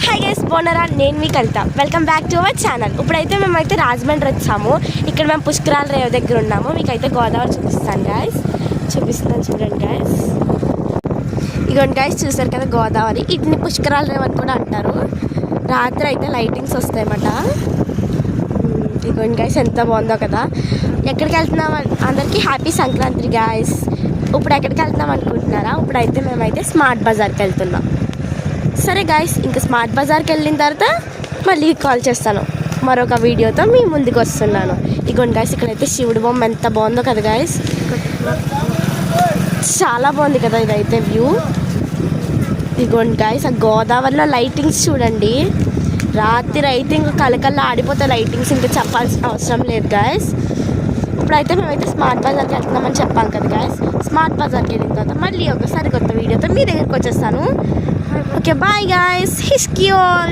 Hi guys, బాగున్నారా? నేను మీ Kavitha. Welcome back to our channel. ఇప్పుడైతే మేమైతే రాజమండ్రి వచ్చాము. ఇక్కడ మేము పుష్కరాల రేవు దగ్గర ఉన్నాము. మీకైతే గోదావరి చూపిస్తాను గాయస్. చూడండి గాయస్. ఇగోండి గాయస్, చూసారు కదా గోదావరి. వీటిని పుష్కరాల రేవు అని కూడా అంటారు. రాత్రి అయితే లైటింగ్స్ వస్తాయన్నమాట. ఇగోండి గాయస్, ఎంత బాగుందో కదా. ఎక్కడికి వెళ్తున్నాం అందరికీ హ్యాపీ సంక్రాంతి గాయస్. ఇప్పుడు ఎక్కడికి వెళ్తున్నాం అనుకుంటున్నారా? ఇప్పుడైతే మేమైతే స్మార్ట్ బజార్కి వెళ్తున్నాం. సరే గాయస్, ఇంకా స్మార్ట్ బజార్కి వెళ్ళిన తర్వాత మళ్ళీ కాల్ చేస్తాను. మరొక వీడియోతో మీ ముందుకు వస్తున్నాను. ఇగోండి గాయస్, ఇక్కడైతే శివుడు బొమ్మ ఎంత బాగుందో కదా గాయస్. చాలా బాగుంది కదా ఇదైతే వ్యూ. ఇగోండి గాయస్, ఆ గోదావరిలో లైటింగ్స్ చూడండి. రాత్రి అయితే ఇంకా కలకల్లా ఆడిపోతే లైటింగ్స్, ఇంకా చెప్పాల్సిన అవసరం లేదు గాయస్. ఇప్పుడైతే మేమైతే స్మార్ట్ బజార్కి వెళ్తున్నామని చెప్పాను కదా గాయస్. స్మార్ట్ బజార్కి వెళ్ళిన తర్వాత మళ్ళీ ఒకసారి కొత్త వీడియోతో మీ దగ్గరికి వచ్చేస్తాను. Okay, bye guys. హిస్కీ ఆల్.